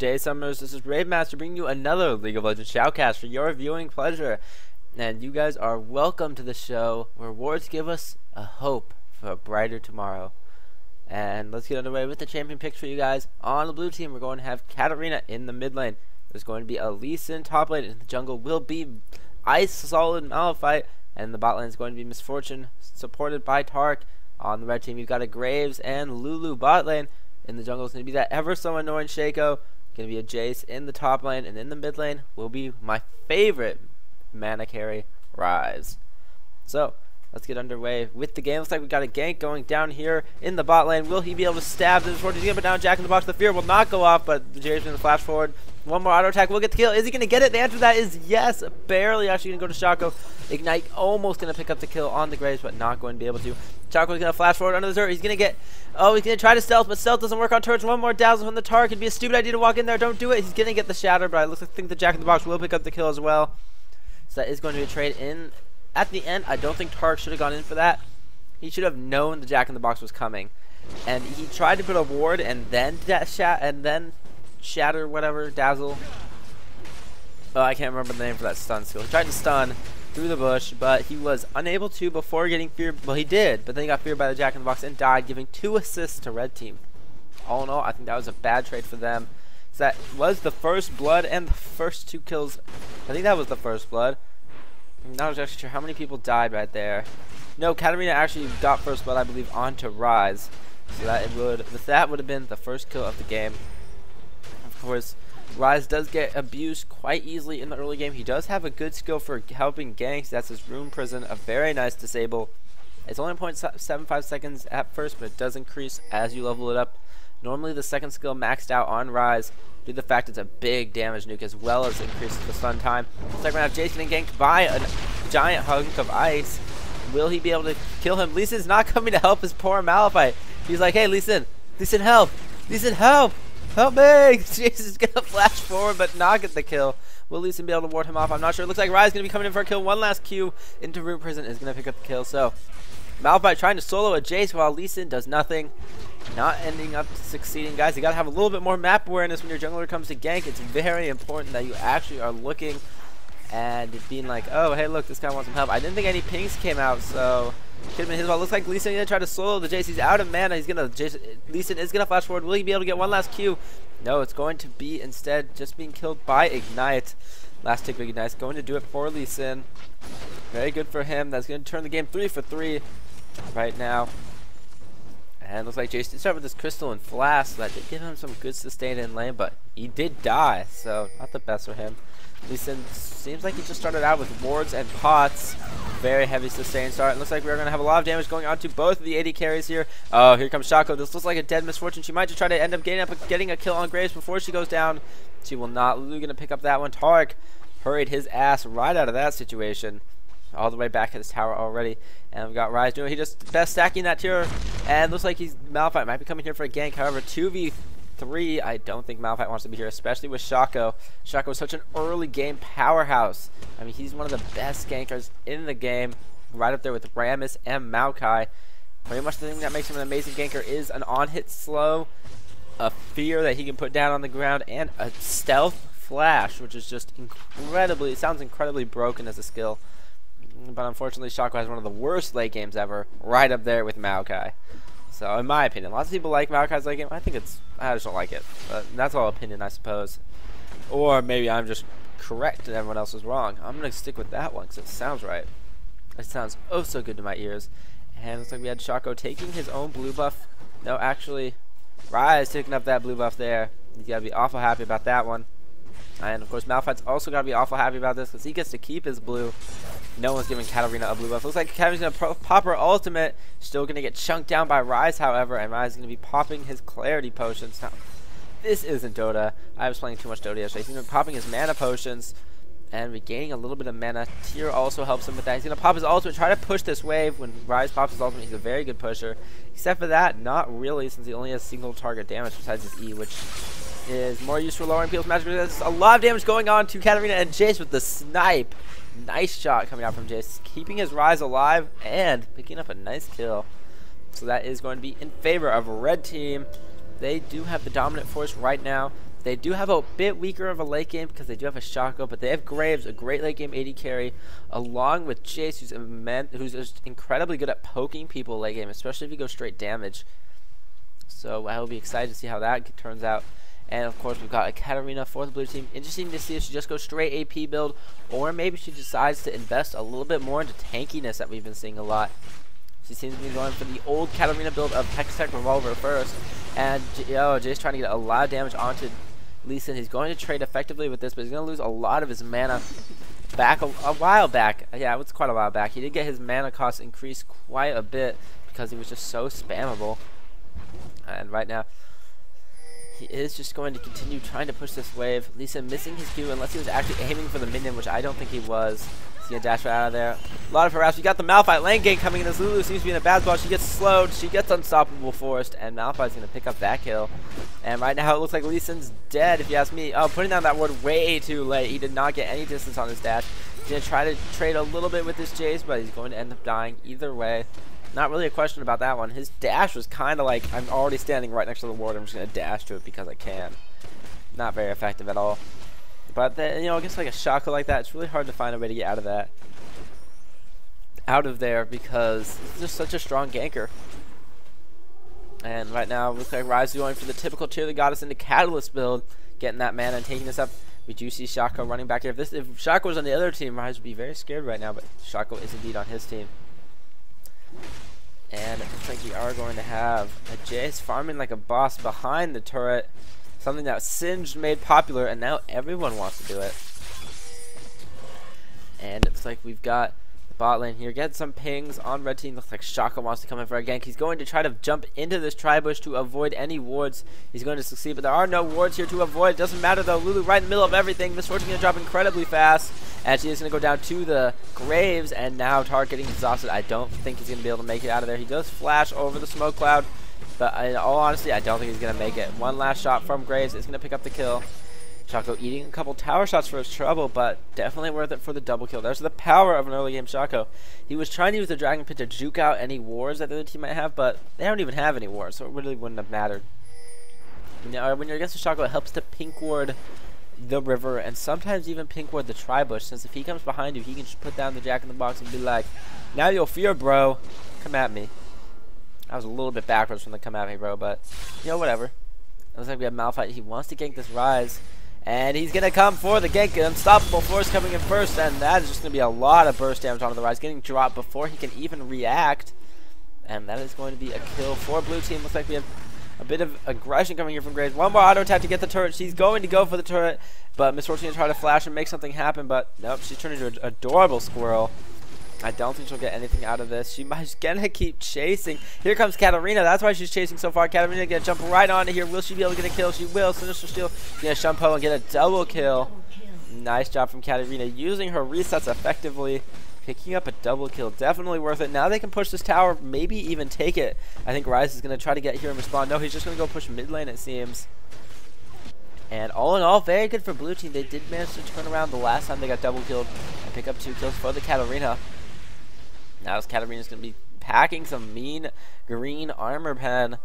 day, Summoners? This is Raabemaster bringing you another League of Legends Shoutcast for your viewing pleasure. And you guys are welcome to the show where rewards give us a hope for a brighter tomorrow. And let's get underway with the champion picks for you guys. On the blue team, we're going to have Katarina in the mid lane. There's going to be Elise in top lane. In the jungle will be Ice Solid Malphite. And the bot lane is going to be Misfortune, supported by Tark. On the red team, you've got a Graves and Lulu bot lane. In the jungle is going to be that ever so annoying Shaco. Going to be a Jace in the top lane. And in the mid lane will be my favorite mana carry, Rise. So, let's get underway with the game. Looks like we got a gank going down here in the bot lane. Will he be able to stab this forward? He's going to put down Jack in the Box. The fear will not go off, but the Jace is going to flash forward. One more auto attack will get the kill. Is he going to get it? The answer to that is yes. Barely actually going to go to Shaco. Ignite almost going to pick up the kill on the Graves, but not going to be able to. Shaco's going to flash forward under the turret. He's going to get... Oh, he's going to try to stealth, but stealth doesn't work on turrets. One more dazzle from the Tark. It'd be a stupid idea to walk in there. Don't do it. He's going to get the shatter, but I think the Jack in the Box will pick up the kill as well. So that is going to be a trade in. At the end, I don't think Tark should have gone in for that. He should have known the Jack in the Box was coming. And he tried to put a ward and then shatter, whatever, dazzle. Oh, I can't remember the name for that stun skill. He tried to stun through the bush, but he was unable to before getting feared. Well, he did, but then he got feared by the Jack in the Box and died, giving 2 assists to red team. All in all, I think that was a bad trade for them. So that was the first blood and the first 2 kills. I think that was the first blood. I'm not actually sure how many people died right there. No, Katarina actually got first blood, I believe, onto Rise. So that would have been the first kill of the game. Of course, Rise does get abused quite easily in the early game. He does have a good skill for helping ganks. That's his Rune Prison, a very nice disable. It's only 0.75 seconds at first, but it does increase as you level it up. Normally the second skill maxed out on Rise due to the fact it's a big damage nuke as well as increases the stun time. Looks like we're going to have Jace getting ganked by a giant hunk of ice. Will he be able to kill him? Lee Sin's not coming to help his poor Malphite. He's like, hey, Lee Sin, help! Lee Sin, help! Help me! Jace is going to flash forward but not get the kill. Will Lee Sin be able to ward him off? I'm not sure. It looks like Rise is going to be coming in for a kill. One last Q into Rune Prison is going to pick up the kill. So, Malphite trying to solo a Jace while Lee Sin does nothing. Not ending up succeeding, guys. You gotta have a little bit more map awareness when your jungler comes to gank. It's very important that you actually are looking and being like, oh, hey, look, this guy wants some help. I didn't think any pings came out, so could have been his fault. Looks like Lee Sin gonna try to solo the Jace. He's out of mana. Lee Sin is gonna flash forward. Will he be able to get one last Q? No, it's going to be instead just being killed by Ignite. Last tick of Ignite's going to do it for Lee Sin. Very good for him. That's going to turn the game 3 for 3 right now. And looks like Jace did start with this Crystal and Flask. That did give him some good sustain in lane, but he did die, so not the best for him. Lee Sin seems like he just started out with wards and pots. Very heavy sustain start. And looks like we're going to have a lot of damage going on to both of the AD carries here. Oh, here comes Shaco. This looks like a dead Misfortune. She might just try to end up getting a kill on Graves before she goes down. She will not. Lulu going to pick up that one. Tark hurried his ass right out of that situation. All the way back at his tower already. And we've got Rise doing, he just best stacking that tier. And looks like Malphite might be coming here for a gank. However, 2v3, I don't think Malphite wants to be here, especially with Shaco. Shaco is such an early game powerhouse. I mean, he's one of the best gankers in the game. Right up there with Rammus and Maokai. Pretty much the thing that makes him an amazing ganker is an on-hit slow, a fear that he can put down on the ground, and a stealth flash, which is just incredibly, it sounds incredibly broken as a skill. But unfortunately, Shaco has one of the worst late games ever, right up there with Maokai. So, in my opinion, lots of people like Maokai's late game. I just don't like it. But that's all opinion, I suppose. Or maybe I'm just correct and everyone else is wrong. I'm going to stick with that one because it sounds right. It sounds oh so good to my ears. And it looks like we had Shaco taking his own blue buff. No, actually, Rise taking up that blue buff there. You got to be awful happy about that one. And of course, Malphite's also got to be awful happy about this because he gets to keep his blue. No one's giving Katarina a blue buff. Looks like Katarina's going to pop her ultimate. Still going to get chunked down by Rise, however, and Rise is going to be popping his clarity potions. Now, this isn't Dota. I was playing too much Dota yesterday. He's going to be popping his mana potions and regaining a little bit of mana. Tier also helps him with that. He's going to pop his ultimate, try to push this wave. When Rise pops his ultimate, he's a very good pusher. Except for that, not really, since he only has single target damage besides his E, which is more used for lowering people's magic. There's a lot of damage going on to Katarina and Jace with the snipe. Nice shot coming out from Jace, keeping his Rise alive and picking up a nice kill. So that is going to be in favor of red team. They do have the dominant force right now. They do have a bit weaker of a late game because they do have a Shaco, but they have Graves, a great late game AD carry, along with Jace, who's just incredibly good at poking people late game, especially if you go straight damage. So I will be excited to see how that turns out. And of course, we've got a Katarina for the blue team. Interesting to see if she just goes straight AP build, or maybe she decides to invest a little bit more into tankiness that we've been seeing a lot. She seems to be going for the old Katarina build of Hextech Revolver first. And Jay's trying to get a lot of damage onto Lee Sin. He's going to trade effectively with this, but he's going to lose a lot of his mana back a while back. Yeah, it was quite a while back. He did get his mana cost increased quite a bit because he was just so spammable. And right now, he is just going to continue trying to push this wave. Lee Sin missing his Q unless he was actually aiming for the minion, which I don't think he was. He's going to dash right out of there. A lot of harass. We got the Malphite lane gank coming in. This Lulu seems to be in a bad spot. She gets slowed. She gets unstoppable forced, and Malphite's going to pick up that kill. And right now it looks like Lee Sin's dead, if you ask me. Oh, putting down that ward way too late. He did not get any distance on his dash. He's going to try to trade a little bit with this Jace, but he's going to end up dying either way. Not really a question about that one. His dash was kind of like, I'm already standing right next to the ward. I'm just going to dash to it because I can. Not very effective at all. But, against like a Shaco like that, it's really hard to find a way to get out of that. Out of there because it's just such a strong ganker. And right now, looks like Rise is going for the typical Tear the Goddess into Catalyst build. Getting that mana and taking this up. We do see Shaco running back here. If Shaco was on the other team, Rise would be very scared right now. But Shaco is indeed on his team. And it looks like we are going to have a Jace farming like a boss behind the turret. Something that Singed made popular, and now everyone wants to do it. And it's like we've got the bot lane here. Get some pings on red team. Looks like Shaco wants to come in for a gank. He's going to try to jump into this tri-bush to avoid any wards. He's going to succeed, but there are no wards here to avoid. Doesn't matter though. Lulu right in the middle of everything. Miss Fortune going to drop incredibly fast. And she is going to go down to the Graves, and now Tark getting exhausted. I don't think he's going to be able to make it out of there. He does flash over the smoke cloud, but in all honesty, I don't think he's going to make it. One last shot from Graves is going to pick up the kill. Shaco eating a couple tower shots for his trouble, but definitely worth it for the double kill. There's the power of an early game Shaco. He was trying to use the Dragon Pit to juke out any wards that the other team might have, but they don't even have any wards, so it really wouldn't have mattered. When you're against a Shaco, it helps to pink ward the river and sometimes even pink ward the tri-bush, since if he comes behind you, he can just put down the Jack in the Box and be like, now you'll fear, bro. Come at me. I was a little bit backwards from the come at me, bro, but whatever. It looks like we have Malphite. He wants to gank this Rise, and he's gonna come for the gank. Unstoppable Force coming in first, and that is just gonna be a lot of burst damage onto the Rise, getting dropped before he can even react, and that is going to be a kill for blue team. Looks like we have a bit of aggression coming here from Graves. One more auto attack to get the turret. She's going to go for the turret, but Miss Fortune to try to flash and make something happen, but nope, she's turned into an adorable squirrel. I don't think she'll get anything out of this. She's gonna keep chasing. Here comes Katarina. That's why she's chasing so far. Katarina gonna jump right onto here. Will she be able to get a kill? She will. Sinister Steel gonna Shumpo and get a double kill. Nice job from Katarina using her resets effectively. Picking up a double kill, definitely worth it. Now they can push this tower, maybe even take it. I think Rise is going to try to get here and respond. No, he's just going to go push mid lane, it seems. And all in all, very good for blue team. They did manage to turn around the last time they got double killed and pick up 2 kills for the Katarina. Now this Katarina's going to be packing some mean green armor pen.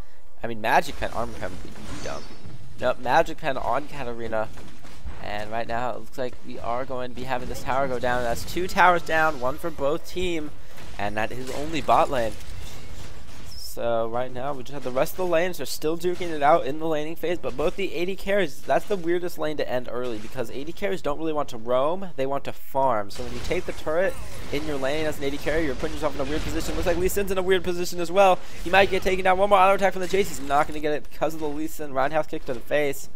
I mean magic pen. Armor pen would be dumb. Nope, magic pen on Katarina. And right now, it looks like we are going to be having this tower go down. That's 2 towers down, 1 for both team, and that is only bot lane. So right now, we just have the rest of the lanes. They're still duking it out in the laning phase, but both the AD carries, that's the weirdest lane to end early, because AD carries don't really want to roam, they want to farm. So when you take the turret in your lane as an AD carry, you're putting yourself in a weird position. Looks like Lee Sin's in a weird position as well. He might get taken down. One more auto attack from the Jace. He's not going to get it because of the Lee Sin roundhouse kick to the face.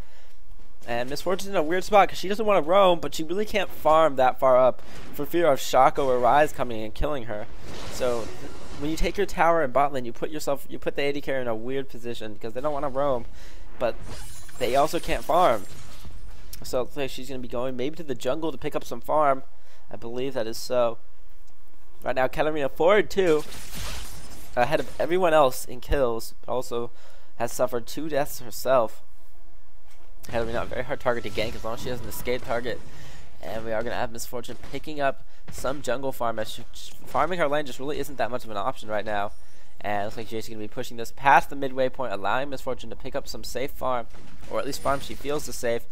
And Miss Fortune's in a weird spot because she doesn't want to roam, but she really can't farm that far up for fear of Shaco or Rise coming and killing her. So when you take your tower in bot lane, you put the AD carry in a weird position because they don't want to roam, but they also can't farm. So it looks like she's going to be going maybe to the jungle to pick up some farm. I believe that is so. Right now, Katarina forward 2, ahead of everyone else in kills, but also has suffered 2 deaths herself. Katarina, a very hard target to gank as long as she has an escape target. And we are going to have Miss Fortune picking up some jungle farm, as farming her lane just really isn't that much of an option right now. And it looks like Jace's going to be pushing this past the midway point, allowing Misfortune to pick up some safe farm, or at least farm she feels is safe.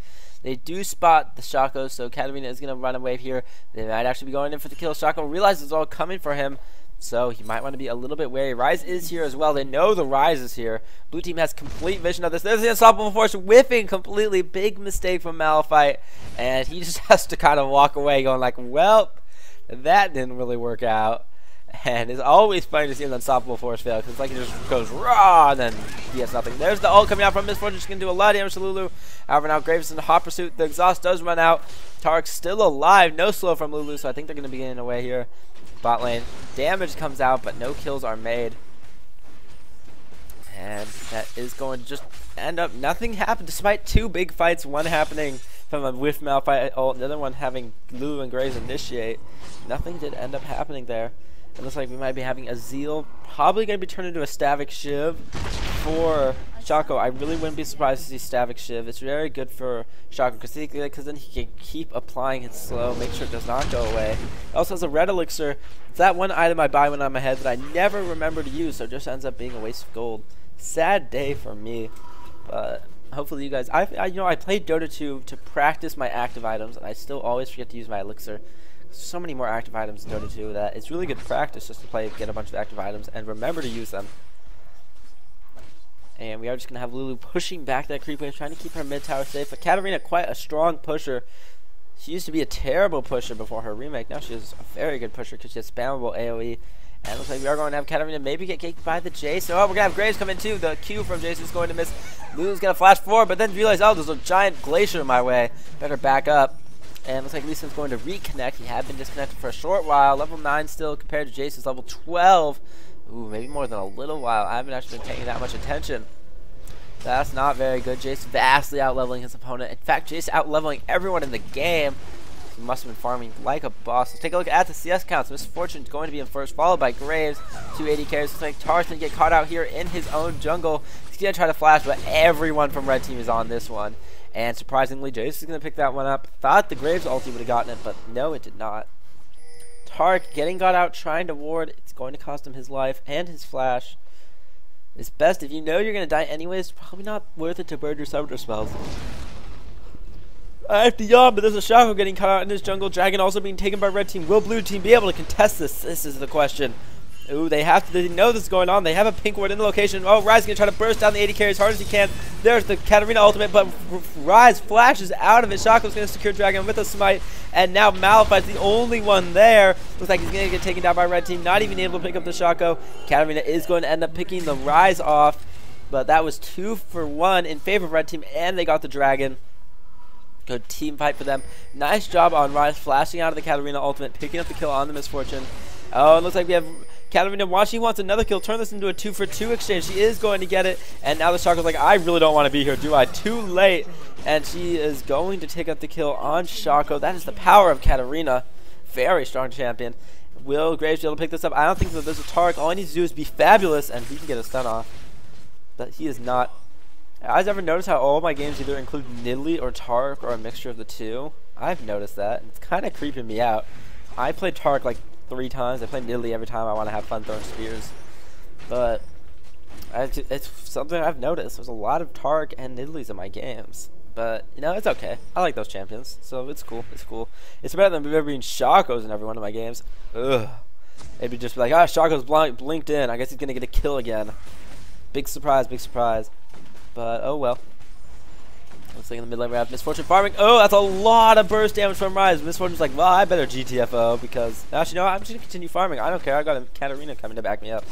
They do spot the Shaco, so Katarina is going to run away here. They might actually be going in for the kill. Shaco realizes it's all coming for him, so he might want to be a little bit wary. Rise is here as well. They know the Rise is here. Blue team has complete vision of this. There's the Unstoppable Force whiffing completely. Big mistake from Malphite, and he just has to kind of walk away going like, well, that didn't really work out. And it's always funny to see an Unstoppable Force fail, because it's like he just goes raw, and then he has nothing. There's the ult coming out from Misfortune. Just going to do a lot of damage to Lulu. However, now Graves is in the hot pursuit. The exhaust does run out. Tark's still alive. No slow from Lulu, so I think they're going to be getting away here. Bot lane. Damage comes out, but no kills are made. And that is going to just end up nothing happened, despite two big fights. One happening from a whiff Malphite ult, the other one having Lulu and Graves initiate. Nothing did end up happening there. It looks like we might be having a Zeal, probably going to be turned into a Stavic Shiv for Shaco. I really wouldn't be surprised to see Stavic Shiv. It's very good for Shaco because then he can keep applying his slow, make sure it does not go away. It also has a red elixir. It's that one item I buy when I'm ahead that I never remember to use, so it just ends up being a waste of gold. Sad day for me, but hopefully you guys. You know, I played Dota 2 to practice my active items, and I still always forget to use my elixir. So many more active items in Dota 2 that it's really good practice just to play, get a bunch of active items, and remember to use them. And we are just going to have Lulu pushing back that creep wave, trying to keep her mid tower safe. But Katarina, quite a strong pusher. She used to be a terrible pusher before her remake. Now she is a very good pusher because she has spammable AoE. And it looks like we are going to have Katarina maybe get kicked by the Jace. So, we're going to have Graves come in too. The Q from Jace is going to miss. Lulu's going to flash forward, but then realize, oh, there's a giant glacier in my way. Better back up. And looks like Lee Sin's going to reconnect. He had been disconnected for a short while. Level 9 still compared to Jace's level 12. Ooh, maybe more than a little while. I haven't actually been paying that much attention. That's not very good. Jace vastly out-leveling his opponent. In fact, Jace out-leveling everyone in the game. He must have been farming like a boss. Let's take a look at the CS counts. Misfortune's going to be in first, followed by Graves. 280 carries. Looks like Tar's going to get caught out here in his own jungle. He's going to try to flash, but everyone from Red Team is on this one. And surprisingly, Jace is going to pick that one up. Thought the Graves ulti would have gotten it, but no, it did not. Tark getting got out, trying to ward. It's going to cost him his life and his flash. It's best if you know you're going to die anyways. It's probably not worth it to burn your summoner spells. I have to yawn, but there's a Shaco getting caught out in his jungle. Dragon also being taken by Red Team. Will Blue Team be able to contest this? This is the question. Ooh, they know this is going on. They have a pink ward in the location. Oh, Rise is going to try to burst down the 80 carry as hard as he can. There's the Katarina ultimate, but Rise flashes out of it. Shaco's going to secure Dragon with a smite, and now Malphite's the only one there. Looks like he's going to get taken down by Red Team, not even able to pick up the Shaco. Katarina is going to end up picking the Rise off, but that was 2 for 1 in favor of Red Team, and they got the Dragon. Good team fight for them. Nice job on Rise flashing out of the Katarina ultimate, picking up the kill on the Misfortune. Oh, it looks like we have Katarina wants another kill, turn this into a 2-for-2 exchange. She is going to get it, and now the Shaco's like, I really don't want to be here, do I? Too late, and she is going to take up the kill on Shaco. That is the power of Katarina. Very strong champion. Will Graves be able to pick this up? I don't think that there's a Tark. All he needs to do is be fabulous, and he can get a stun off. But he is not. You guys ever notice how all my games either include Nidalee or Tark or a mixture of the two? I've noticed that. It's kind of creeping me out. I played Tark like 3 times. I play Nidalee every time I want to have fun throwing spears. But it's something I've noticed. There's a lot of Tark and Nidalees in my games. But, you know, it's okay. I like those champions. So it's cool. It's cool. It's better than there being Shacos in every one of my games. Ugh. Maybe just be like, ah, Shaco's blinked in. I guess he's going to get a kill again. Big surprise, big surprise. But, oh well. Looks like in the mid lane we have Misfortune farming. Oh, that's a lot of burst damage from Rise. Misfortune's like, well, I better GTFO because actually, no, I'm just going to continue farming. I don't care. I got a Katarina coming to back me up.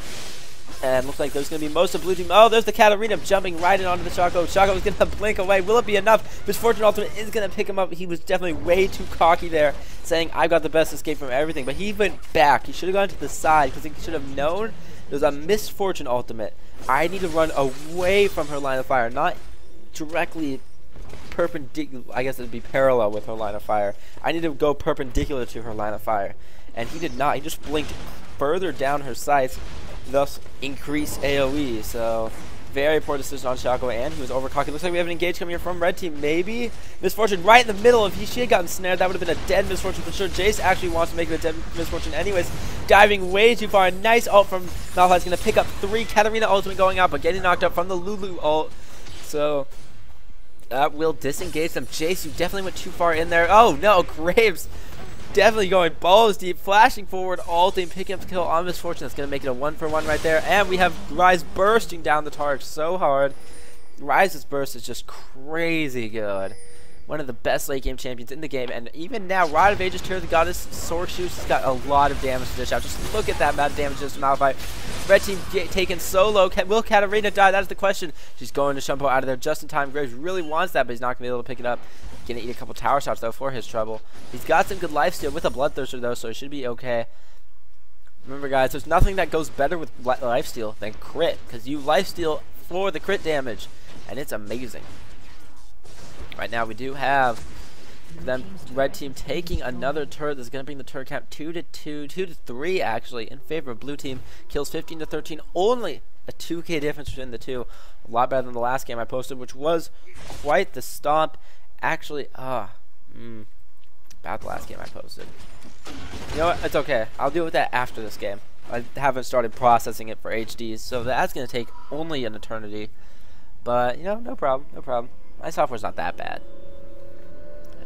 And looks like there's going to be most of Blue Team. Oh, there's the Katarina jumping right in onto the Shaco. Shaco is going to blink away. Will it be enough? Misfortune ultimate is going to pick him up. He was definitely way too cocky there, saying, I've got the best escape from everything. But he went back. He should have gone to the side because he should have known there's a Misfortune ultimate. I need to run away from her line of fire, not directly perpendicular. I guess it'd be parallel with her line of fire. I need to go perpendicular to her line of fire. And he did not. He just blinked further down her sights, thus increase AoE. So Very poor decision on Shaco, and he was overcocky. Looks like we have an engage coming here from red team. Maybe Misfortune right in the middle. If she had gotten snared, that would have been a dead Misfortune for sure. Jace actually wants to make it a dead Misfortune anyways. Diving way too far. Nice ult from Malphite's going to pick up 3. Katarina ultimate going out, but getting knocked up from the Lulu ult. So that will disengage them. Jace, you definitely went too far in there. Oh no, Graves definitely going balls deep, flashing forward, ulting, picking up the kill on Misfortune. That's going to make it a 1-for-1 right there. And we have Rise bursting down the target so hard. Rise's burst is just crazy good. One of the best late game champions in the game. And even now, Rod of Ages, Tear of the Goddess, Sword Shoots has got a lot of damage to dish out. Just look at that amount of damage to Malphite. Red team taken so low. Will Katarina die? That is the question. She's going to Shumpo out of there just in time. Graves really wants that, but he's not going to be able to pick it up. Gonna eat a couple tower shots though for his trouble. He's got some good lifesteal with a Bloodthirster though, so he should be okay. Remember guys, there's nothing that goes better with lifesteal than crit, because you lifesteal for the crit damage, and it's amazing. Right now we do have them red team taking another turret that's gonna bring the turret count 2-3 actually in favor of blue team. Kills 15-13, only a 2k difference between the two. A lot better than the last game I posted, which was quite the stomp. Actually, about the last game I posted. You know what? It's okay. I'll deal with that after this game. I haven't started processing it for HDs, so that's going to take only an eternity. But, you know, no problem. No problem. My software's not that bad.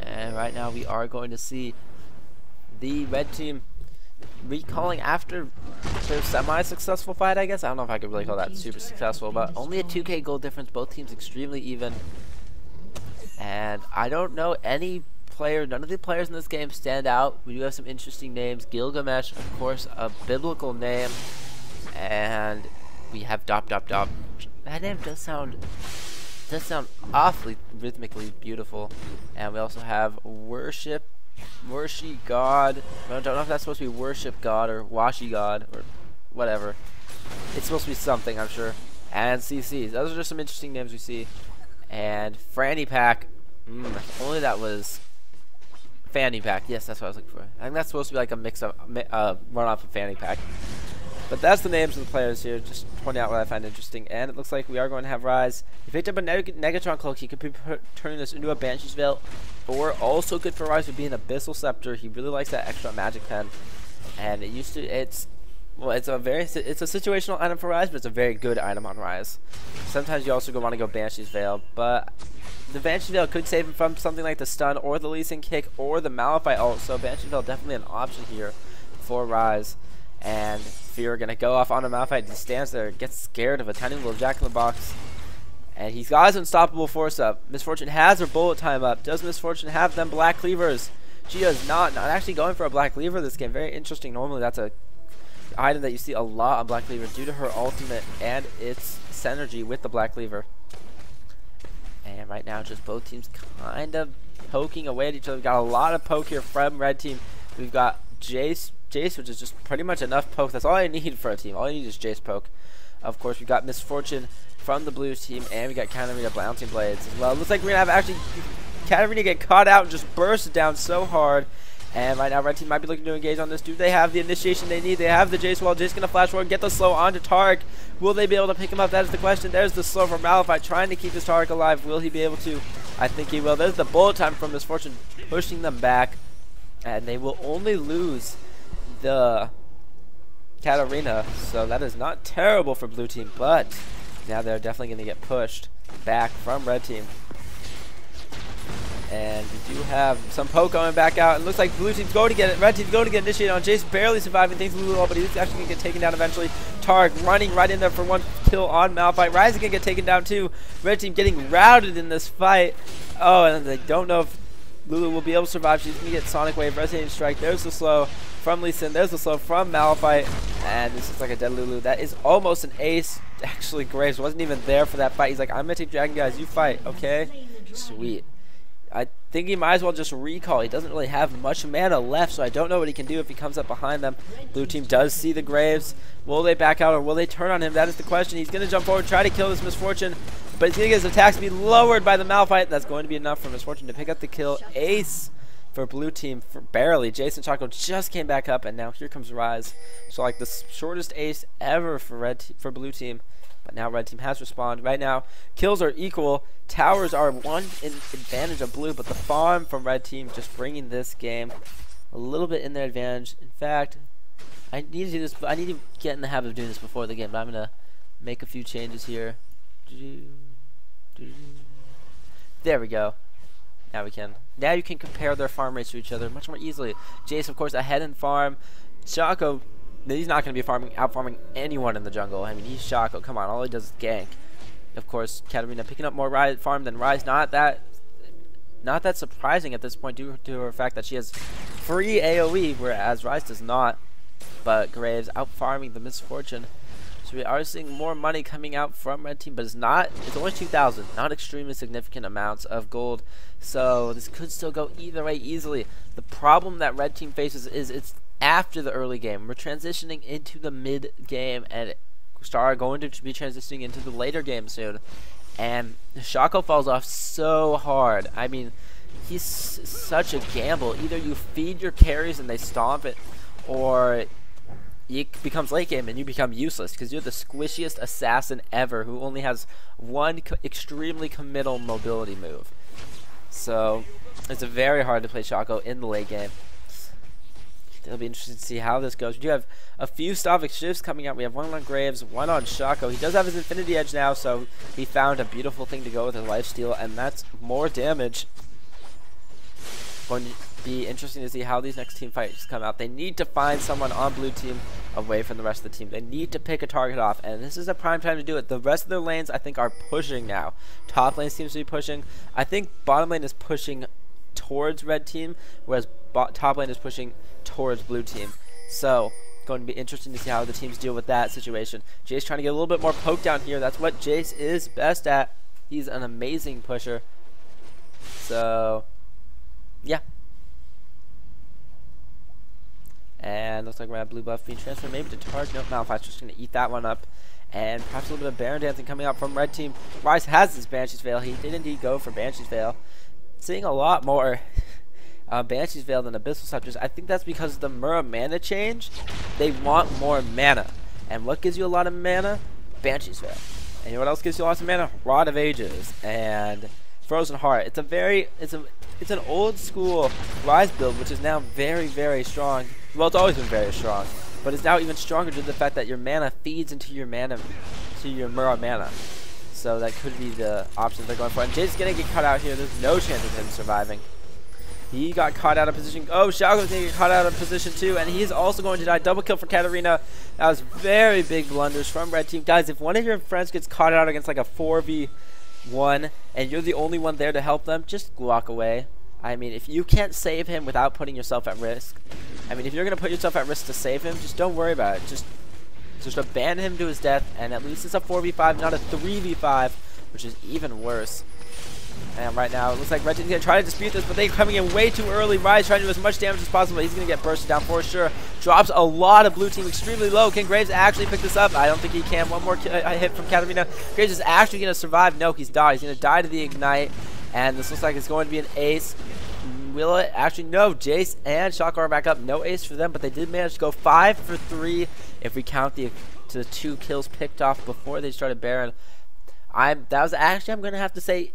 And right now we are going to see the red team recalling after their semi-successful fight, I guess. I don't know if I could really call that super successful, but only a 2k gold difference. Both teams extremely even. And I don't know any player, none of the players in this game stand out. We do have some interesting names. Gilgamesh, of course, a biblical name. And we have Dop Dop Dop. That name does sound awfully rhythmically beautiful. And we also have Worship God. I don't know if that's supposed to be Worship God or Washi God or whatever. It's supposed to be something, I'm sure. And CCs. Those are just some interesting names we see. And Franny Pack, only that was Fanny Pack. Yes, that's what I was looking for. I think that's supposed to be like a mix of run off of Fanny Pack. But that's the names of the players here. Just pointing out what I find interesting. And it looks like we are going to have Rise. He picked up a Negatron Cloak. He could be turning this into a Banshee's Veil. Or also good for Rise would be an Abyssal Scepter. He really likes that extra magic pen. And it used to, it's a situational item for Rise, but it's a very good item on Rise. Sometimes you also want to go Banshee's Veil, but the Banshee's Veil could save him from something like the stun or the Lee Sin kick or the Malphite ult, so Banshee's Veil definitely an option here for Rise. And Fear gonna go off on a Malphite. He stands there, gets scared of a tiny little Jack-in-the-Box, and he's got his unstoppable force up. Misfortune has her bullet time up. Does Misfortune have them black cleavers? She does not actually going for a black cleaver this game. Very interesting. Normally that's a item that you see a lot on Black Cleaver due to her ultimate and its synergy with the Black Cleaver. And right now just both teams kind of poking away at each other. We've got a lot of poke here from red team. We've got Jace, which is just pretty much enough poke. That's all I need for a team. All I need is Jace poke. Of course, we've got Misfortune from the Blues team, and we got Katarina Bouncing Blades as well. It looks like we're going to have actually Katarina get caught out and just burst down so hard. And right now, red team might be looking to engage on this. Do they have the initiation they need? They have the Jace wall. Jace going to flash forward, get the slow onto Tark. Will they be able to pick him up? That is the question. There's the slow from Malphite trying to keep his Tark alive. Will he be able to? I think he will. There's the bullet time from Misfortune pushing them back. And they will only lose the Katarina. So that is not terrible for blue team. But now they're definitely going to get pushed back from red team. And we do have some poke going back out. It looks like blue team's going to get it. Red team's going to get initiated on Jace, barely surviving things a little, but he's actually going to get taken down eventually. Tark running right in there for one kill on Malphite. Rise is going to get taken down too. Red team getting routed in this fight. Oh, and they don't know if Lulu will be able to survive. She's going to get Sonic Wave, Resonating Strike. There's the slow from Lee Sin. There's the slow from Malphite. And this is like a dead Lulu. That is almost an ace. Actually, Graves wasn't even there for that fight. He's like, I'm going to take Dragon, guys. You fight, okay? Sweet. I think he might as well just recall. He doesn't really have much mana left, so I don't know what he can do if he comes up behind them. Blue team does see the Graves. Will they back out or will they turn on him? That is the question. He's going to jump forward, try to kill this Misfortune, but he's going to get his attacks be lowered by the Malphite. That's going to be enough for Misfortune to pick up the kill. Ace for blue team for barely. Jason Chaco just came back up, and now here comes Rise. So like the shortest ace ever for blue team. But now red team has responded. Right now, kills are equal. Towers are one in advantage of blue, but the farm from red team just bringing this game a little bit in their advantage. In fact, I need to do this. I need to get in the habit of doing this before the game, but I'm gonna make a few changes here. There we go. Now we can. Now you can compare their farm rates to each other much more easily. Jace, of course, ahead in farm. Shaco, he's not going to be out farming anyone in the jungle. I mean, he's Shaco. Come on, all he does is gank. Of course, Katarina picking up more farm than Rise. Not that surprising at this point due to her fact that she has free AoE, whereas Rise does not. But Graves out farming the Misfortune. So we are seeing more money coming out from red team, but it's only 2,000, not extremely significant amounts of gold. So this could still go either way easily. The problem that red team faces is it's after the early game. We're transitioning into the mid game and are going to be transitioning into the later game soon. And Shaco falls off so hard. I mean, he's such a gamble. Either you feed your carries and they stomp it, or it becomes late game and you become useless because you're the squishiest assassin ever who only has one extremely committal mobility move. So it's very hard to play Shaco in the late game. It'll be interesting to see how this goes. We do have a few Stavic shifts coming out. We have one on Graves, one on Shaco. He does have his Infinity Edge now, so he found a beautiful thing to go with his lifesteal, and that's more damage. Going to be interesting to see how these next team fights come out. They need to find someone on blue team away from the rest of the team. They need to pick a target off, and this is a prime time to do it. The rest of their lanes, I think, are pushing now. Top lane seems to be pushing. I think bottom lane is pushing towards red team, whereas top lane is pushing towards blue team. So going to be interesting to see how the teams deal with that situation. Jace trying to get a little bit more poke down here. That's what Jace is best at. He's an amazing pusher. So yeah. And looks like we're gonna have blue buff being transferred maybe to charge. Nope, Malphite's just gonna eat that one up. And perhaps a little bit of Baron dancing coming out from red team. Rise has his Banshee's Veil. He did indeed go for Banshee's Veil. Seeing a lot more Banshee's Veil than Abyssal Scepters. I think that's because of the Mura mana change. They want more mana. And what gives you a lot of mana? Banshee's Veil. And you know what else gives you lots of mana? Rod of Ages and Frozen Heart. It's an old school Rise build, which is now very, very strong. Well, it's always been very strong, but it's now even stronger due to the fact that your mana feeds into your Mura mana. So that could be the options they're going for. And Jace's gonna get caught out here. There's no chance of him surviving. He got caught out of position. Oh, Shaco's gonna get caught out of position too, and he's also going to die. Double kill for Katarina. That was very big blunders from red team. Guys, if one of your friends gets caught out against like a 4v1 and you're the only one there to help them, just walk away. I mean, if you can't save him without putting yourself at risk, I mean, if you're gonna put yourself at risk to save him, just don't worry about it. Just abandon him to his death, and at least it's a 4v5, not a 3v5, which is even worse. And right now, it looks like red team's gonna try to dispute this, but they're coming in way too early. Rise trying to do as much damage as possible. He's gonna get bursted down for sure. Drops a lot of blue team extremely low. Can Graves actually pick this up? I don't think he can. One more hit from Katarina. Graves is actually gonna survive. No, he's died. He's gonna die to the ignite, and this looks like it's going to be an ace. Will it? Actually, no. Jace and Shaco are back up. No ace for them, but they did manage to go 5 for 3 if we count the 2 kills picked off before they started Baron. I'm going to have to say,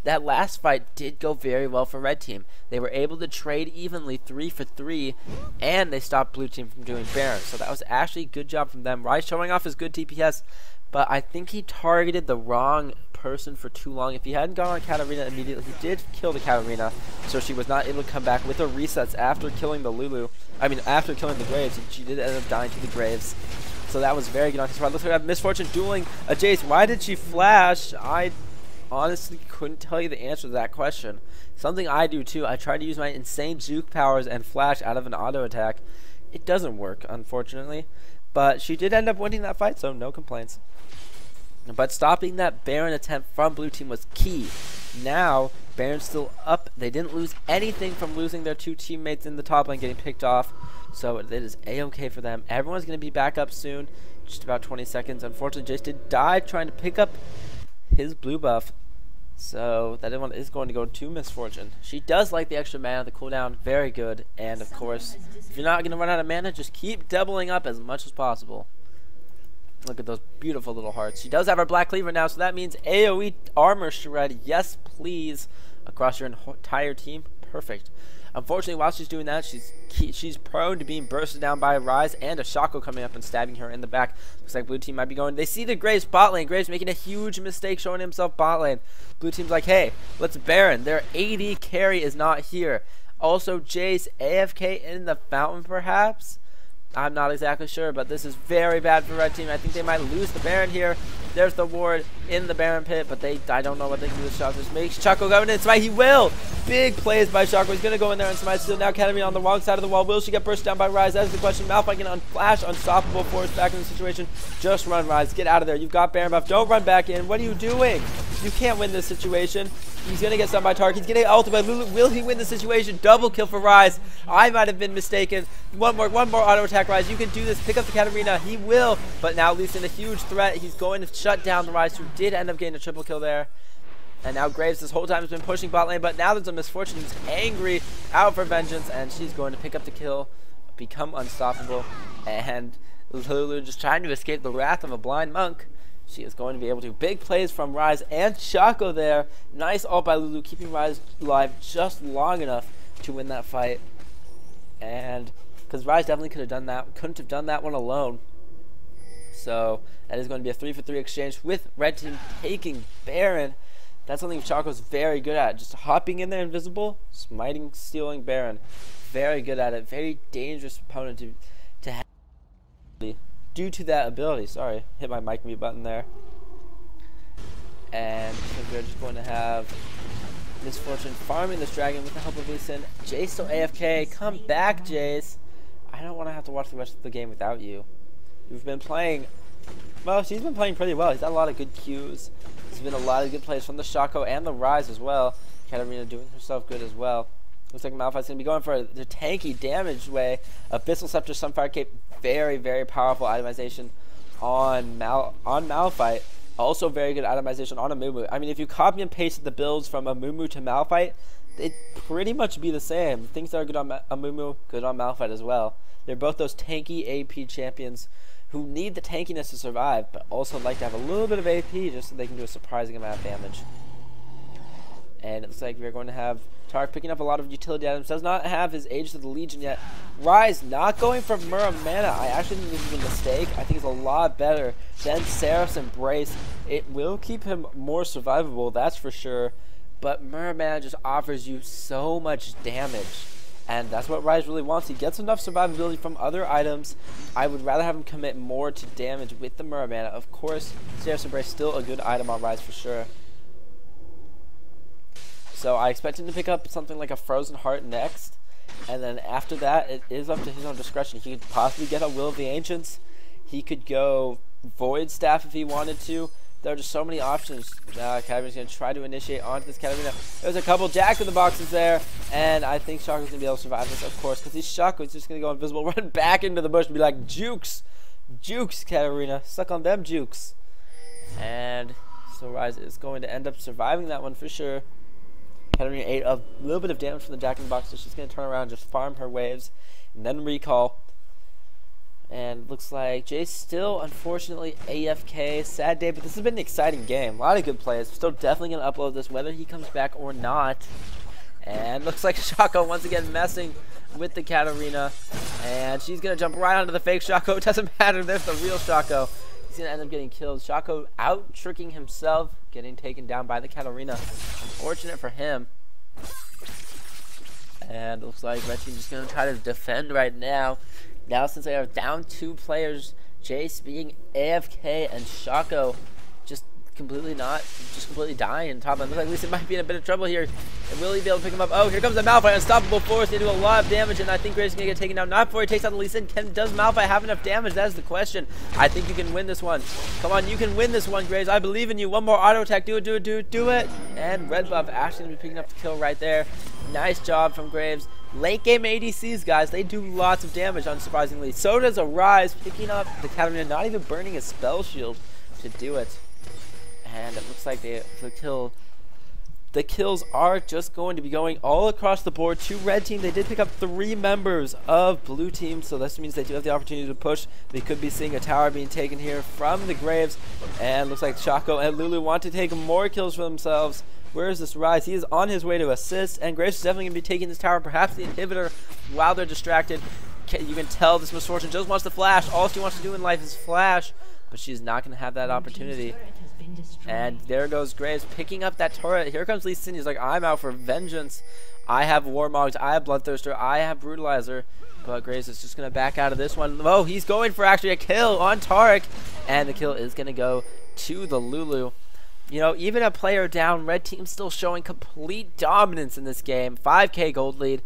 that last fight did go very well for red team. They were able to trade evenly 3 for 3, and they stopped blue team from doing Baron. So that was actually a good job from them. Rise showing off his good DPS, but I think he targeted the wrong person for too long. If he hadn't gone on Katarina immediately, he did kill the Katarina, so she was not able to come back with her resets after killing the after killing the Graves. She did end up dying to the Graves. So that was very good on his part. Let's have Misfortune dueling a Jace. Why did she flash? I honestly couldn't tell you the answer to that question. Something I do too. I try to use my insane juke powers and flash out of an auto attack. It doesn't work, unfortunately. But she did end up winning that fight, so no complaints. But stopping that Baron attempt from blue team was key. Now, Baron's still up. They didn't lose anything from losing their 2 teammates in the top lane getting picked off. So it is a-okay for them. Everyone's going to be back up soon. Just about 20 seconds. Unfortunately, Jace did die trying to pick up his blue buff. So that one is going to go to Misfortune. She does like the extra mana, the cooldown, very good. And of course, if you're not going to run out of mana, just keep doubling up as much as possible. Look at those beautiful little hearts. She does have her black cleaver now, so that means AoE armor shred. Yes, please. Across your entire team. Perfect. Unfortunately, while she's doing that, she's prone to being bursted down by a Ryze and a Shaco coming up and stabbing her in the back. Looks like blue team might be going. They see the Graves bot lane. Graves making a huge mistake showing himself bot lane. Blue team's like, hey, let's Baron. Their AD carry is not here. Also, Jace AFK in the fountain, perhaps? I'm not exactly sure, but this is very bad for red team. I think they might lose the Baron here. There's the ward in the Baron pit, but I don't know what they can do with Shaco. Just make Shaco go in and smite. He will! Big plays by Shaco. He's going to go in there and smite. Still now Katarina on the wrong side of the wall. Will she get burst down by Ryze? That's the question. Malphite can flash unstoppable force back in the situation. Just run, Ryze. Get out of there. You've got Baron buff. Don't run back in. What are you doing? You can't win this situation. He's going to get stunned by Tark. He's getting ulted by Lulu. Will he win the situation? Double kill for Ryze. I might have been mistaken. One more auto attack, Ryze. You can do this. Pick up the Katarina. He will. But now Lee Sin a huge threat. He's going to shut down the Ryze, who did end up getting a triple kill there. And now Graves this whole time has been pushing bot lane, but now there's a misfortune. He's angry, out for vengeance, and she's going to pick up the kill, become unstoppable, and Lulu just trying to escape the wrath of a blind monk. She is going to be able to. Big plays from Ryze and Shaco there. Nice ult by Lulu, keeping Ryze alive just long enough to win that fight. And because Ryze definitely could have done that, couldn't have done that one alone. So that is going to be a 3-for-3 exchange with red team taking Baron. That's something Shaco's very good at. Just hopping in there invisible, smiting, stealing Baron. Very good at it. Very dangerous opponent to have. Due to that ability. Sorry, hit my mic mute button there. And we're just going to have Misfortune farming this dragon with the help of Lee Sin. Jace still AFK. Come back, Jace. I don't want to have to watch the rest of the game without you. You've been playing. Well, she's been playing pretty well. He's had a lot of good cues. There's been a lot of good plays from the Shaco and the Ryze as well. Katarina doing herself good as well. Looks like Malphite's going to be going for the tanky damage way. Abyssal Scepter, Sunfire Cape, very, very powerful itemization on Malphite. Also very good itemization on Amumu. I mean, if you copy and paste the builds from Amumu to Malphite, they'd pretty much be the same. Things that are good on Amumu, good on Malphite as well. They're both those tanky AP champions who need the tankiness to survive, but also like to have a little bit of AP just so they can do a surprising amount of damage. And it looks like we're going to have Tark picking up a lot of utility items. Does not have his Age of the Legion yet. Ryze not going for Muramana. I actually think this is a mistake. I think it's a lot better than Seraph's Embrace. It will keep him more survivable, that's for sure. But Muramana just offers you so much damage. And that's what Ryze really wants. He gets enough survivability from other items. I would rather have him commit more to damage with the Muramana. Of course, Seraph's Embrace still a good item on Ryze for sure. So I expect him to pick up something like a Frozen Heart next. And then after that, it is up to his own discretion. He could possibly get a Will of the Ancients. He could go Void Staff if he wanted to. There are just so many options. Katarina's going to try to initiate onto this Katarina. There's a couple Jack in the boxes there. And I think Shaco's going to be able to survive this, of course. Because he's Shaco. He's just going to go invisible, run back into the bush and be like, Jukes! Jukes, Katarina. Suck on them, Jukes. And so Ryze is going to end up surviving that one for sure. Katarina ate a little bit of damage from the Jack in the Box, so she's going to turn around and just farm her waves and then recall. And looks like Jace still, unfortunately, AFK. Sad day, but this has been an exciting game. A lot of good plays. Still definitely going to upload this, whether he comes back or not. And looks like Shaco once again messing with the Katarina. And she's going to jump right onto the fake Shaco. It doesn't matter. There's the real Shaco. He's going to end up getting killed. Shaco out-tricking himself, getting taken down by the Katarina. Unfortunate for him. And it looks like Red Team just going to try to defend right now. Now since they are down 2 players, Jace being AFK and Shaco just completely dying in top lane. Looks like Lee Sin might be in a bit of trouble here. And will he be able to pick him up? Oh, here comes the Malphite. Unstoppable force. They do a lot of damage, and I think Graves is going to get taken down. Not before he takes out the Lee Sin. Does Malphite have enough damage? That is the question. I think you can win this one. Come on, you can win this one, Graves. I believe in you. One more auto attack. Do it, do it, do it, do it. And red buff actually going to be picking up the kill right there. Nice job from Graves. Late game ADCs, guys, they do lots of damage, unsurprisingly. So does a Ryze, picking up the Katarina, not even burning a spell shield to do it. And it looks like the kill the kills are just going to be going all across the board to red team. They did pick up 3 members of blue team, so this means they do have the opportunity to push. They could be seeing a tower being taken here from the Graves, and looks like Shaco and Lulu want to take more kills for themselves. Where is this Rise? He is on his way to assist, and Graves is definitely going to be taking this tower, perhaps the inhibitor, while they're distracted. You can tell this Misfortune just wants to flash. All she wants to do in life is flash, but she's not going to have that opportunity. And there goes Graves picking up that turret. Here comes Lee Sin. He's like, I'm out for vengeance. I have Warmogs, I have Bloodthirster, I have Brutalizer. But Graves is just going to back out of this one. Oh, he's going for actually a kill on Taric. And the kill is going to go to the Lulu. You know, even a player down, red team still showing complete dominance in this game. 5k gold lead.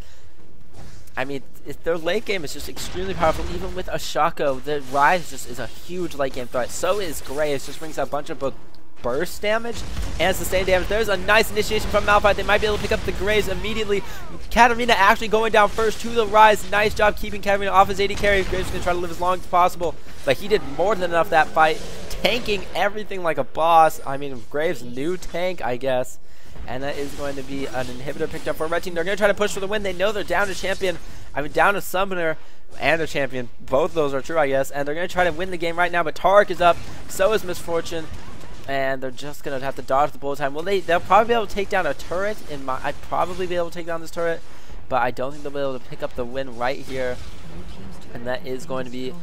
I mean, their late game is just extremely powerful. Even with a Shaco, the Rise just is a huge late game threat. So is Graves. Just brings a bunch of burst damage and sustained damage. There's a nice initiation from Malphite. They might be able to pick up the Graves immediately. Katarina actually going down first to the Rise. Nice job keeping Katarina off his AD carry. Graves is going to try to live as long as possible, but he did more than enough that fight, tanking everything like a boss. I mean, Graves' new tank, I guess. And that is going to be an inhibitor picked up for red team. They're going to try to push for the win. They know they're down a champion. I mean, down a summoner and a champion. Both of those are true, I guess. And they're going to try to win the game right now. But Taric is up. So is Misfortune. And they're just going to have to dodge the bullet time. Well, they'll probably be able to take down a turret. I'd probably be able to take down this turret. But I don't think they'll be able to pick up the win right here. And that is going to be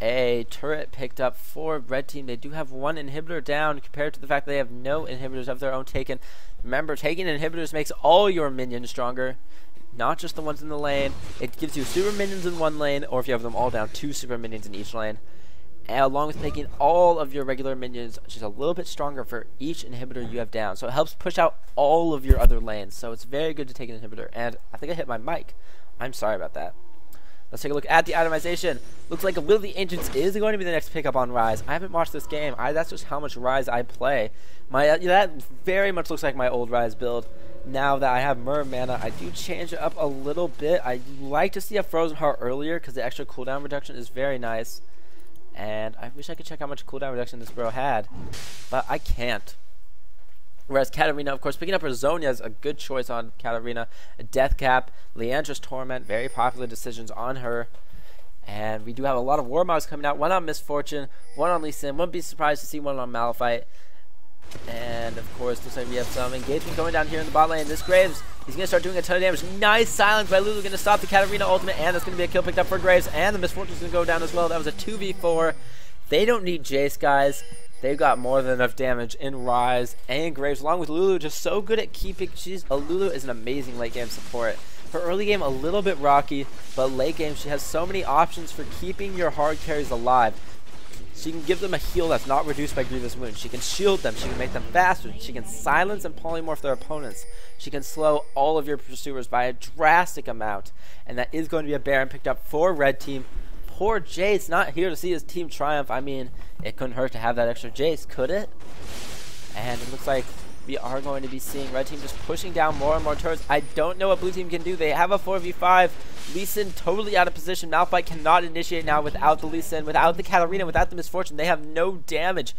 a turret picked up for red team. They do have 1 inhibitor down compared to the fact that they have no inhibitors of their own taken. Remember, taking inhibitors makes all your minions stronger, not just the ones in the lane. It gives you super minions in one lane, or if you have them all down, 2 super minions in each lane. And along with making all of your regular minions just a little bit stronger for each inhibitor you have down. So it helps push out all of your other lanes. So it's very good to take an inhibitor. And I think I hit my mic. I'm sorry about that. Let's take a look at the itemization. Looks like Will of the Ancients is going to be the next pickup on Rise. I haven't watched this game. That's just how much Rise I play. That very much looks like my old Rise build. Now that I have Mer Mana, I do change it up a little bit. I like to see a Frozen Heart earlier because the extra cooldown reduction is very nice. And I wish I could check how much cooldown reduction this bro had, but I can't. Whereas Katarina, of course, picking up her Zonia is a good choice on Katarina. A Death Cap, Leandra's Torment, very popular decisions on her. And we do have a lot of Warmogs coming out. 1 on Misfortune, 1 on Lee Sin. Wouldn't be surprised to see 1 on Malphite. And, of course, looks like we have some engagement going down here in the bot lane. This Graves, he's going to start doing a ton of damage. Nice silence by Lulu, going to stop the Katarina ultimate. And that's going to be a kill picked up for Graves. And the Misfortune's going to go down as well. That was a 2v4. They don't need Jace, guys. They've got more than enough damage in Rise and Graves, along with Lulu, just so good at keeping. Lulu is an amazing late game support. Her early game a little bit rocky, but late game she has so many options for keeping your hard carries alive. She can give them a heal that's not reduced by Grievous Wound. She can shield them. She can make them faster. She can silence and polymorph their opponents. She can slow all of your pursuers by a drastic amount. And that is going to be a Baron picked up for red team. Poor Jace, not here to see his team triumph. I mean, it couldn't hurt to have that extra Jace, could it? And it looks like we are going to be seeing red team just pushing down more and more turrets. I don't know what blue team can do. They have a 4v5. Lee Sin totally out of position. Malphite cannot initiate now without the Lee Sin, without the Katarina, without the Misfortune. They have no damage.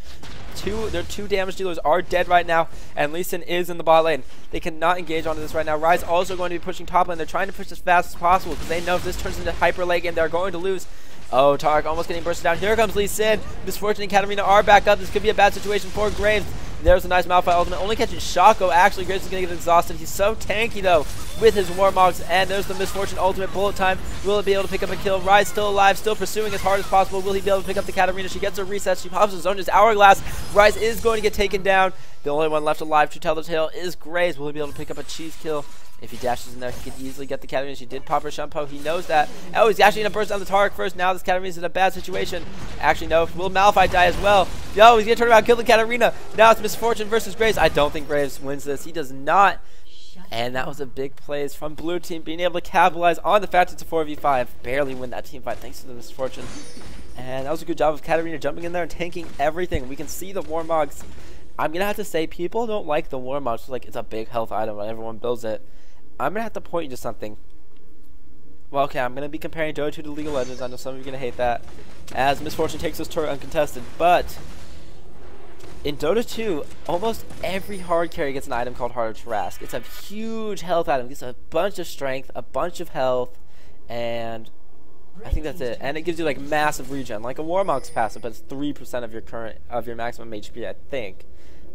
Their 2 damage dealers are dead right now, and Lee Sin is in the bot lane. They cannot engage onto this right now. Rise also going to be pushing top lane. They're trying to push as fast as possible because they know if this turns into hyper late game, they're going to lose. Oh, Taric almost getting bursted down. Here comes Lee Sin. Misfortune and Katarina are back up. This could be a bad situation for Graves. There's a nice Malphite ultimate. Only catching Shaco. Actually, Graves is going to get exhausted. He's so tanky, though, with his Warmogs. And there's the Misfortune ultimate bullet time. Will it be able to pick up a kill? Rise still alive, still pursuing as hard as possible. Will he be able to pick up the Katarina? She gets a reset. She pops his own just Hourglass. Rise is going to get taken down. The only one left alive to tell the tale is Graves. Will he be able to pick up a cheese kill? If he dashes in there, he could easily get the Katarina. She did pop her Shampoo. He knows that. Oh, he's actually going to burst down the Taric first. Now this Katarina's in a bad situation. Actually, no. Will Malphite die as well? Yo, he's going to turn around and kill the Katarina. Now it's Misfortune versus Graves. I don't think Graves wins this. He does not. And that was a big plays from blue team, being able to capitalize on the fact it's a 4v5. Barely win that team fight thanks to the Misfortune. And that was a good job of Katarina jumping in there and tanking everything. We can see the Warmogs. I'm going to have to say, people don't like the Warmogs. Like, it's a big health item when everyone builds it. I'm going to have to point you to something. Well, okay, I'm going to be comparing Dota to League of Legends. I know some of you are going to hate that, as Misfortune takes this turret uncontested. But In Dota 2, almost every hard carry gets an item called Heart of Trask. It's a huge health item. It gives a bunch of strength, a bunch of health, and I think that's it. And it gives you like massive regen, like a Warmog's passive, but it's 3% of your maximum HP, I think.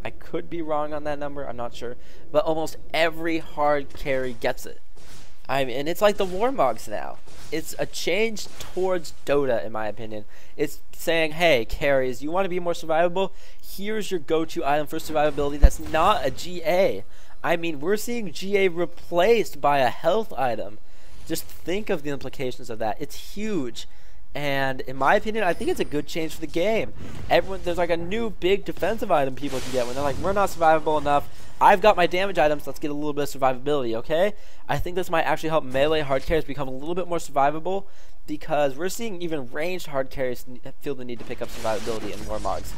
I could be wrong on that number, I'm not sure. But almost every hard carry gets it. I mean, and it's like the Warmogs now. It's a change towards Dota, in my opinion. It's saying, hey, carries, you want to be more survivable? Here's your go-to item for survivability that's not a GA. I mean, we're seeing GA replaced by a health item. Just think of the implications of that. It's huge. And in my opinion, I think it's a good change for the game. There's like a new big defensive item people can get when they're like, we're not survivable enough. I've got my damage items, let's get a little bit of survivability, okay? I think this might actually help melee hard carries become a little bit more survivable, because we're seeing even ranged hard carries feel the need to pick up survivability in Warmogs.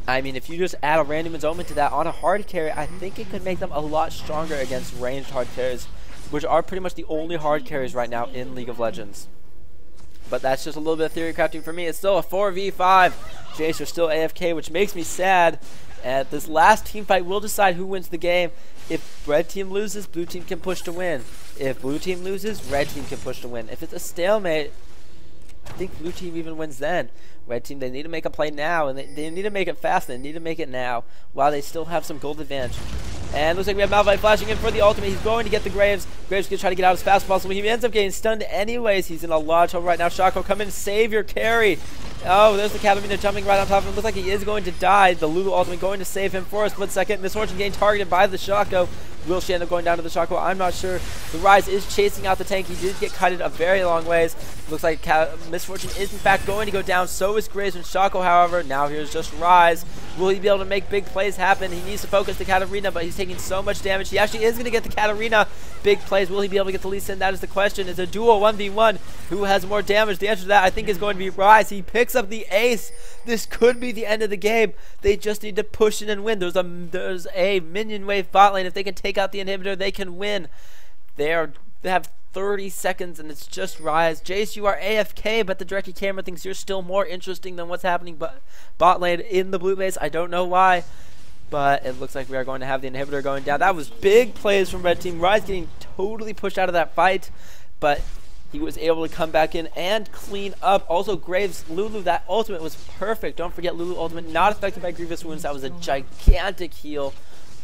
I mean, if you just add a random omen to that on a hard carry, I think it could make them a lot stronger against ranged hard carries, which are pretty much the only hard carries right now in League of Legends. But that's just a little bit of theory crafting for me. It's still a 4v5. Jace are still AFK, which makes me sad. And this last team fight will decide who wins the game. If red team loses, blue team can push to win. If blue team loses, red team can push to win. If it's a stalemate, I think blue team even wins then. Red team, they need to make a play now, and they need to make it fast. They need to make it now while they still have some gold advantage. And looks like we have Malphite flashing in for the ultimate. He's going to get the Graves. Graves going to try to get out as fast as possible. He ends up getting stunned anyways. He's in a lot of trouble right now. Shaco, come in, save your carry. Oh, there's the Katarina jumping right on top of him. Looks like he is going to die. The Lulu ultimate going to save him for a split second. Misfortune getting targeted by the Shaco. Will she end up going down to the Shaco? I'm not sure. The Rise is chasing out the tank. He did get kited a very long ways. Looks like Misfortune is in fact going to go down. So is Graves and Shaco, however. Now here's just Rise. Will he be able to make big plays happen? He needs to focus the Katarina, but he's taking so much damage. He actually is going to get the Katarina. Big plays. Will he be able to get the Lee Sin? That is the question. It's a duel 1v1. Who has more damage? The answer to that, I think, is going to be Rise. He picks up the ace. This could be the end of the game. They just need to push it and win. There's a minion wave bot lane. If they can take out the inhibitor, they can win. They have 30 seconds, and it's just Rise. Jace, you are AFK, but the directed camera thinks you're still more interesting than what's happening bot lane in the blue base. I don't know why, but it looks like we are going to have the inhibitor going down. That was big plays from red team. Rise getting totally pushed out of that fight, but he was able to come back in and clean up. Also, Graves, Lulu, that ultimate was perfect. Don't forget Lulu ultimate, not affected by grievous wounds. That was a gigantic heal.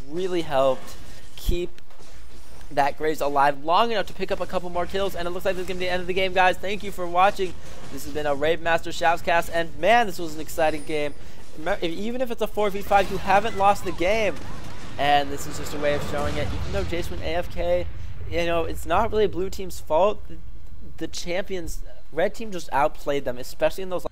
Really helped keep that Graves alive long enough to pick up a couple more kills. And it looks like this is going to be the end of the game, guys. Thank you for watching. This has been a Raabemaster Shoutcast. And man, this was an exciting game. Remember, even if it's a 4v5, you haven't lost the game. And this is just a way of showing it. Even though Jace went AFK, you know, it's not really blue team's fault. The champions, red team just outplayed them, especially in those